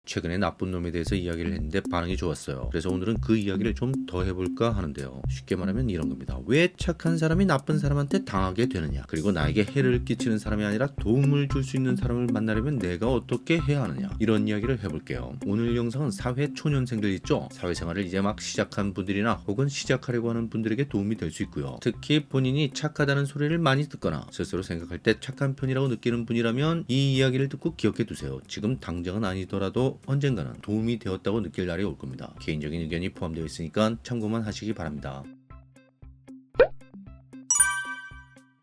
최근에 나쁜 놈에 대해서 이야기를 했는데 반응이 좋았어요. 그래서 오늘은 그 이야기를 좀 더 해볼까 하는데요. 쉽게 말하면 이런 겁니다. 왜 착한 사람이 나쁜 사람한테 당하게 되느냐, 그리고 나에게 해를 끼치는 사람이 아니라 도움을 줄 수 있는 사람을 만나려면 내가 어떻게 해야 하느냐, 이런 이야기를 해볼게요. 오늘 영상은 사회 초년생들 있죠? 사회생활을 이제 막 시작한 분들이나 혹은 시작하려고 하는 분들에게 도움이 될 수 있고요. 특히 본인이 착하다는 소리를 많이 듣거나 스스로 생각할 때 착한 편이라고 느끼는 분이라면 이 이야기를 듣고 기억해 두세요. 지금 당장은 아니더라도 언젠가는 도움이 되었다고 느낄 날이 올 겁니다. 개인적인 의견이 포함되어 있으니까 참고만 하시기 바랍니다.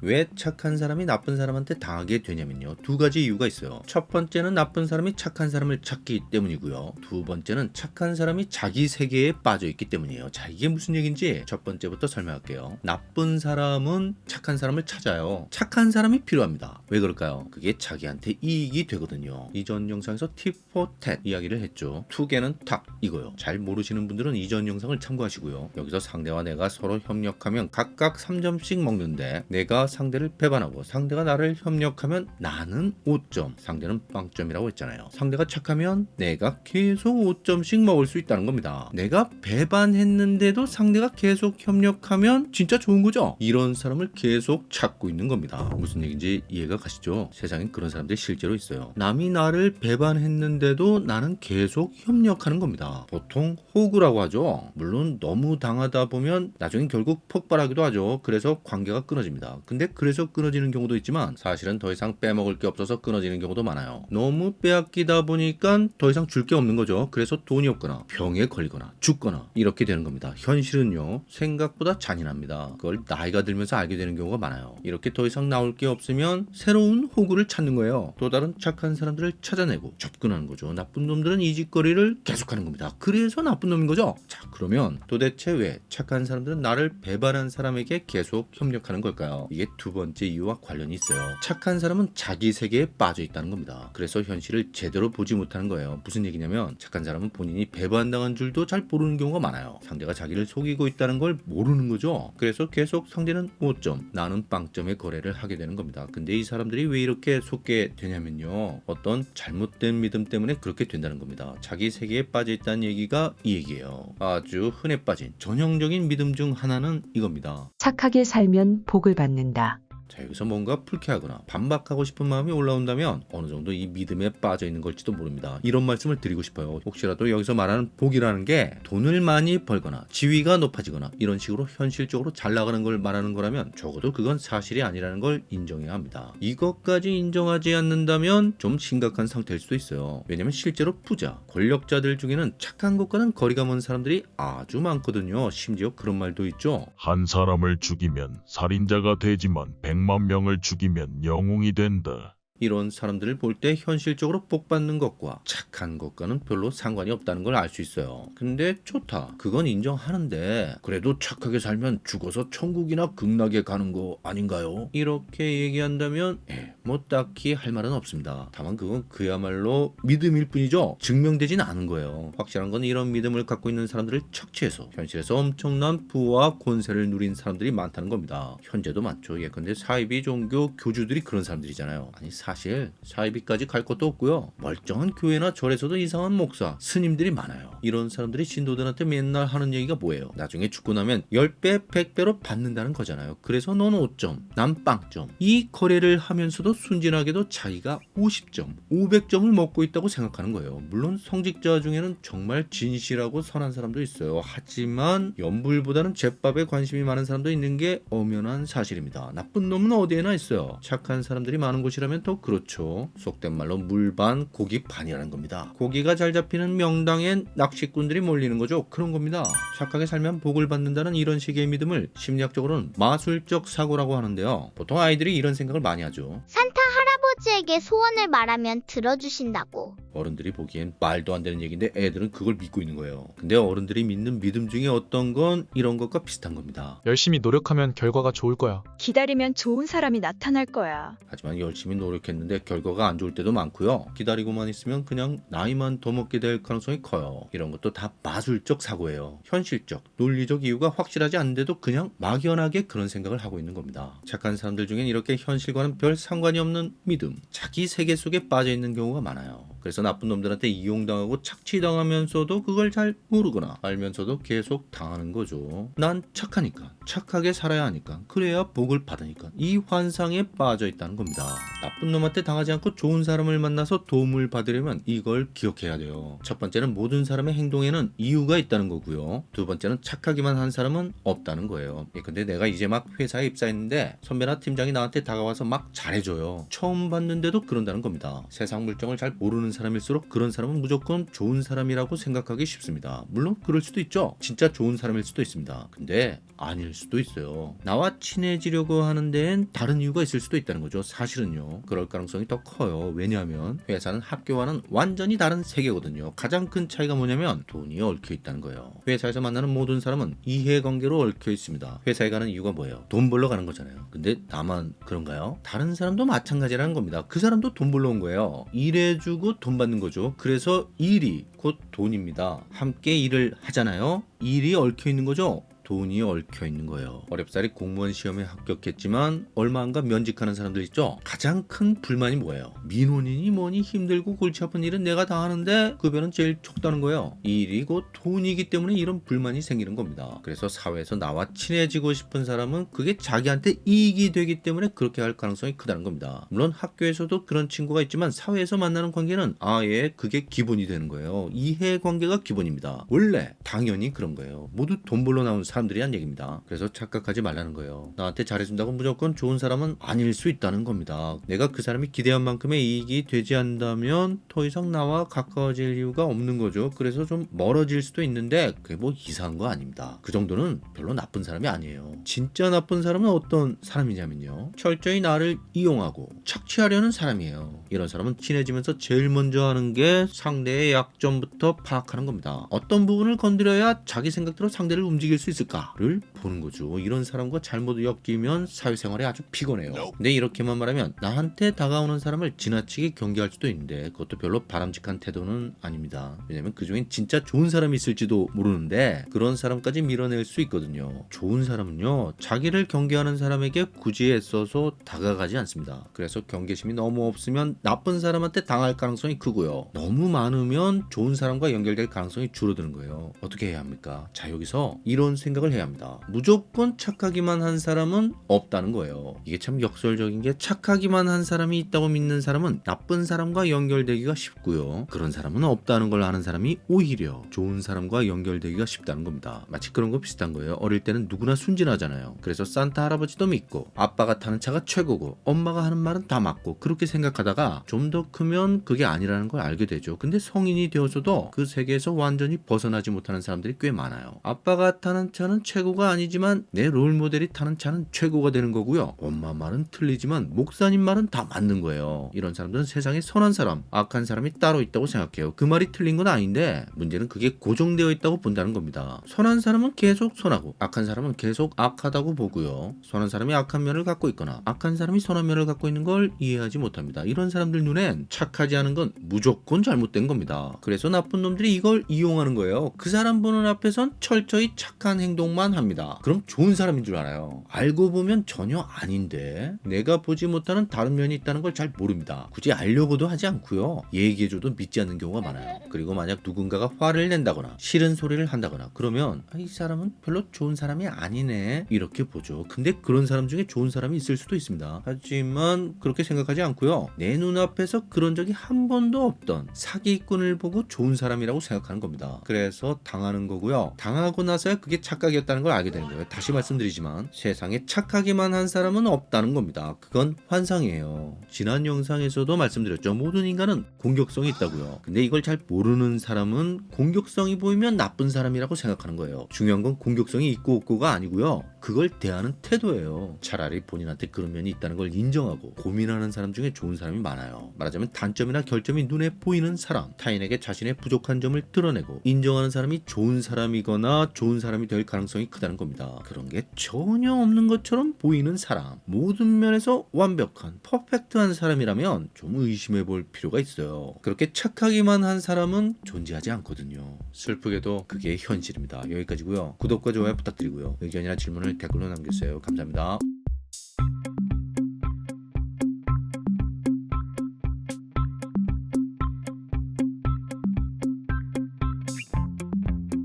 왜 착한 사람이 나쁜 사람한테 당하게 되냐면요, 두 가지 이유가 있어요. 첫 번째는 나쁜 사람이 착한 사람을 찾기 때문이고요. 두 번째는 착한 사람이 자기 세계에 빠져 있기 때문이에요. 자, 이게 무슨 얘기인지 첫 번째부터 설명할게요. 나쁜 사람은 착한 사람을 찾아요. 착한 사람이 필요합니다. 왜 그럴까요? 그게 자기한테 이익이 되거든요. 이전 영상에서 팁 포 텟 이야기를 했죠. 투게는 탁 이거요. 잘 모르시는 분들은 이전 영상을 참고하시고요. 여기서 상대와 내가 서로 협력하면 각각 3점씩 먹는데, 내가 상대를 배반하고 상대가 나를 협력하면 나는 5점, 상대는 빵점이라고 했잖아요. 상대가 착하면 내가 계속 5점씩 먹을 수 있다는 겁니다. 내가 배반했는데도 상대가 계속 협력하면 진짜 좋은 거죠. 이런 사람을 계속 찾고 있는 겁니다. 무슨 얘기인지 이해가 가시죠? 세상엔 그런 사람들이 실제로 있어요. 남이 나를 배반했는데도 나는 계속 협력하는 겁니다. 보통 호구라고 하죠. 물론 너무 당하다 보면 나중엔 결국 폭발하기도 하죠. 그래서 관계가 끊어집니다. 근데 그래서 끊어지는 경우도 있지만 사실은 더 이상 빼먹을 게 없어서 끊어지는 경우도 많아요. 너무 빼앗기다 보니까 더 이상 줄 게 없는 거죠. 그래서 돈이 없거나 병에 걸리거나 죽거나 이렇게 되는 겁니다. 현실은요, 생각보다 잔인합니다. 그걸 나이가 들면서 알게 되는 경우가 많아요. 이렇게 더 이상 나올 게 없으면 새로운 호구를 찾는 거예요. 또 다른 착한 사람들을 찾아내고 접근하는 거죠. 나쁜 놈들은 이 짓거리를 계속하는 겁니다. 그래서 나쁜 놈인 거죠. 자, 그러면 도대체 왜 착한 사람들은 나를 배반한 사람에게 계속 협력하는 걸까요? 이게 두 번째 이유와 관련이 있어요. 착한 사람은 자기 세계에 빠져 있다는 겁니다. 그래서 현실을 제대로 보지 못하는 거예요. 무슨 얘기냐면, 착한 사람은 본인이 배반당한 줄도 잘 모르는 경우가 많아요. 상대가 자기를 속이고 있다는 걸 모르는 거죠. 그래서 계속 상대는 5점, 나는 빵점의 거래를 하게 되는 겁니다. 근데 이 사람들이 왜 이렇게 속게 되냐면요, 어떤 잘못된 믿음 때문에 그렇게 된다는 겁니다. 자기 세계에 빠져 있다는 얘기가 이 얘기예요. 아주 흔해 빠진 전형적인 믿음 중 하나는 이겁니다. 착하게 살면 복을 받는다. 자, 여기서 뭔가 불쾌하거나 반박하고 싶은 마음이 올라온다면 어느 정도 이 믿음에 빠져 있는 걸지도 모릅니다. 이런 말씀을 드리고 싶어요. 혹시라도 여기서 말하는 복이라는 게 돈을 많이 벌거나 지위가 높아지거나 이런 식으로 현실적으로 잘 나가는 걸 말하는 거라면 적어도 그건 사실이 아니라는 걸 인정해야 합니다. 이것까지 인정하지 않는다면 좀 심각한 상태일 수도 있어요. 왜냐면 실제로 부자, 권력자들 중에는 착한 것과는 거리가 먼 사람들이 아주 많거든요. 심지어 그런 말도 있죠. 한 사람을 죽이면 살인자가 되지만 100만 명을 죽이면 영웅이 된다. 이런 사람들을 볼 때 현실적으로 복 받는 것과 착한 것과는 별로 상관이 없다는 걸 알 수 있어요. 근데 좋다, 그건 인정하는데 그래도 착하게 살면 죽어서 천국이나 극락에 가는 거 아닌가요? 이렇게 얘기한다면 뭐 딱히 할 말은 없습니다. 다만 그건 그야말로 믿음일 뿐이죠. 증명되진 않은 거예요. 확실한 건 이런 믿음을 갖고 있는 사람들을 착취해서 현실에서 엄청난 부와 권세를 누린 사람들이 많다는 겁니다. 현재도 많죠. 예컨대 사이비 종교 교주들이 그런 사람들이잖아요. 아니, 사실 사이비까지 갈 것도 없고요. 멀쩡한 교회나 절에서도 이상한 목사, 스님들이 많아요. 이런 사람들이 신도들한테 맨날 하는 얘기가 뭐예요? 나중에 죽고 나면 10배, 100배로 받는다는 거잖아요. 그래서 넌 5점, 난 빵점. 이 거래를 하면서도 순진하게도 자기가 50점, 500점을 먹고 있다고 생각하는 거예요. 물론 성직자 중에는 정말 진실하고 선한 사람도 있어요. 하지만 연불보다는 제밥에 관심이 많은 사람도 있는 게 엄연한 사실입니다. 나쁜 놈은 어디에나 있어요. 착한 사람들이 많은 곳이라면 더 그렇죠. 속된 말로 물반 고기 반이라는 겁니다. 고기가 잘 잡히는 명당엔 낚시꾼들이 몰리는 거죠. 그런 겁니다. 착하게 살면 복을 받는다는 이런 식의 믿음을 심리학적으로는 마술적 사고라고 하는데요. 보통 아이들이 이런 생각을 많이 하죠. 산타 할아버지에게 소원을 말하면 들어주신다고. 어른들이 보기엔 말도 안 되는 얘기인데 애들은 그걸 믿고 있는 거예요. 근데 어른들이 믿는 믿음 중에 어떤 건 이런 것과 비슷한 겁니다. 열심히 노력하면 결과가 좋을 거야. 기다리면 좋은 사람이 나타날 거야. 하지만 열심히 노력했는데 결과가 안 좋을 때도 많고요. 기다리고만 있으면 그냥 나이만 더 먹게 될 가능성이 커요. 이런 것도 다 마술적 사고예요. 현실적, 논리적 이유가 확실하지 않은데도 그냥 막연하게 그런 생각을 하고 있는 겁니다. 착한 사람들 중엔 이렇게 현실과는 별 상관이 없는 믿음, 자기 세계 속에 빠져 있는 경우가 많아요. 그래서 나쁜 놈들한테 이용당하고 착취당하면서도 그걸 잘 모르거나 알면서도 계속 당하는 거죠. 난 착하니까, 착하게 살아야 하니까, 그래야 복을 받으니까, 이 환상에 빠져 있다는 겁니다. 나쁜 놈한테 당하지 않고 좋은 사람을 만나서 도움을 받으려면 이걸 기억해야 돼요. 첫 번째는 모든 사람의 행동에는 이유가 있다는 거고요. 두 번째는 착하기만 한 사람은 없다는 거예요. 근데 내가 이제 막 회사에 입사했는데 선배나 팀장이 나한테 다가와서 막 잘해줘요. 처음 봤는데도 그런다는 겁니다. 세상 물정을 잘 모르는 사람일수록 그런 사람은 무조건 좋은 사람이라고 생각하기 쉽습니다. 물론 그럴 수도 있죠. 진짜 좋은 사람일 수도 있습니다. 근데 아닐 수도 있어요. 나와 친해지려고 하는 데엔 다른 이유가 있을 수도 있다는 거죠. 사실은요. 그럴 가능성이 더 커요. 왜냐하면 회사는 학교와는 완전히 다른 세계거든요. 가장 큰 차이가 뭐냐면 돈이 얽혀 있다는 거예요. 회사에서 만나는 모든 사람은 이해관계로 얽혀 있습니다. 회사에 가는 이유가 뭐예요? 돈 벌러 가는 거잖아요. 근데 나만 그런가요? 다른 사람도 마찬가지라는 겁니다. 그 사람도 돈 벌러 온 거예요. 일해주고 돈 받는 거죠. 그래서 일이 곧 돈입니다. 함께 일을 하잖아요. 일이 얽혀 있는 거죠. 돈이 얽혀 있는 거예요. 어렵사리 공무원 시험에 합격했지만 얼마 안 가 면직하는 사람들 있죠. 가장 큰 불만이 뭐예요? 민원이니 뭐니 힘들고 골치 아픈 일은 내가 다 하는데 급여는 제일 적다는 거예요. 일이 곧 돈이기 때문에 이런 불만이 생기는 겁니다. 그래서 사회에서 나와 친해지고 싶은 사람은 그게 자기한테 이익이 되기 때문에 그렇게 할 가능성이 크다는 겁니다. 물론 학교에서도 그런 친구가 있지만 사회에서 만나는 관계는 아예 그게 기본이 되는 거예요. 이해관계가 기본입니다. 원래 당연히 그런 거예요. 모두 돈 벌러 나온 사람들이 한 얘기입니다. 그래서 착각하지 말라는 거예요. 나한테 잘해준다고 무조건 좋은 사람은 아닐 수 있다는 겁니다. 내가 그 사람이 기대한 만큼의 이익이 되지 않다면 더 이상 나와 가까워질 이유가 없는 거죠. 그래서 좀 멀어질 수도 있는데 그게 뭐 이상한 거 아닙니다. 그 정도는 별로 나쁜 사람이 아니에요. 진짜 나쁜 사람은 어떤 사람이냐면요. 철저히 나를 이용하고 착취하려는 사람이에요. 이런 사람은 친해지면서 제일 먼저 하는 게 상대의 약점부터 파악하는 겁니다. 어떤 부분을 건드려야 자기 생각대로 상대를 움직일 수 있을까를 보는 거죠. 이런 사람과 잘못 엮이면 사회생활이 아주 피곤해요. 근데 이렇게만 말하면 나한테 다가오는 사람을 지나치게 경계할 수도 있는데 그것도 별로 바람직한 태도는 아닙니다. 왜냐면 그중엔 진짜 좋은 사람이 있을지도 모르는데 그런 사람까지 밀어낼 수 있거든요. 좋은 사람은요. 자기를 경계하는 사람에게 굳이 애써서 다가가지 않습니다. 그래서 경계심이 너무 없으면 나쁜 사람한테 당할 가능성이 크고요. 너무 많으면 좋은 사람과 연결될 가능성이 줄어드는 거예요. 어떻게 해야 합니까? 자, 여기서 이런 생각을 해야 합니다. 무조건 착하기만 한 사람은 없다는 거예요. 이게 참 역설적인 게 착하기만 한 사람이 있다고 믿는 사람은 나쁜 사람과 연결되기가 쉽고요. 그런 사람은 없다는 걸 아는 사람이 오히려 좋은 사람과 연결되기가 쉽다는 겁니다. 마치 그런 거 비슷한 거예요. 어릴 때는 누구나 순진하잖아요. 그래서 산타 할아버지도 믿고 아빠가 타는 차가 최고고 엄마가 하는 말은 다 맞고 그렇게 생각하다가 좀 더 크면 그게 아니라는 걸 알게 되죠. 근데 성인이 되어서도 그 세계에서 완전히 벗어나지 못하는 사람들이 꽤 많아요. 아빠가 타는 차는 최고가 아니지만 내 롤모델이 타는 차는 최고가 되는 거고요. 엄마 말은 틀리지만 목사님 말은 다 맞는 거예요. 이런 사람들은 세상에 선한 사람, 악한 사람이 따로 있다고 생각해요. 그 말이 틀린 건 아닌데 문제는 그게 고정되어 있다고 본다는 겁니다. 선한 사람은 계속 선하고 악한 사람은 계속 악하다고 보고요. 선한 사람이 악한 면을 갖고 있거나 악한 사람이 선한 면을 갖고 있는 걸 이해하지 못합니다. 이런 사람들 눈엔 착하지 않은 건 무조건 잘못된 겁니다. 그래서 나쁜 놈들이 이걸 이용하는 거예요. 그 사람 보는 앞에선 철저히 착한 행동만 합니다. 그럼 좋은 사람인 줄 알아요. 알고 보면 전혀 아닌데 내가 보지 못하는 다른 면이 있다는 걸 잘 모릅니다. 굳이 알려고도 하지 않고요. 얘기해줘도 믿지 않는 경우가 많아요. 그리고 만약 누군가가 화를 낸다거나 싫은 소리를 한다거나 그러면 이 사람은 별로 좋은 사람이 아니네 이렇게 보죠. 근데 그런 사람 중에 좋은 사람이 있을 수도 있습니다. 하지만 그렇게 생각하지 않고요. 내 눈앞에서 그런 적이 한 번도 없던 사기꾼을 보고 좋은 사람이라고 생각하는 겁니다. 그래서 당하는 거고요. 당하고 나서야 그게 착각이었다는 걸 알게 되는 거예요. 다시 말씀드리지만 세상에 착하기만 한 사람은 없다는 겁니다. 그건 환상이에요. 지난 영상에서도 말씀드렸죠. 모든 인간은 공격성이 있다고요. 근데 이걸 잘 모르는 사람은 공격성이 보이면 나쁜 사람이라고 생각하는 거예요. 중요한 건 공격성이 있고 없고가 아니고요. 그걸 대하는 태도예요. 차라리 본인한테 그런 면이 있다는 걸 인정하고 고민하는 사람 중에 좋은 사람이 많아요. 말하자면 단점이나 결점이 눈에 보이는 사람, 타인에게 자신의 부족한 점을 드러내고 인정하는 사람이 좋은 사람이거나 좋은 사람이 될 가능성이 크다는 겁니다. 그런 게 전혀 없는 것처럼 보이는 사람, 모든 면에서 완벽한 퍼펙트한 사람이라면 좀 의심해 볼 필요가 있어요. 그렇게 착하기만 한 사람은 존재하지 않거든요. 슬프게도 그게 현실입니다. 여기까지고요. 구독과 좋아요 부탁드리고요. 의견이나 질문을 댓글로 남겨주세요. 감사합니다.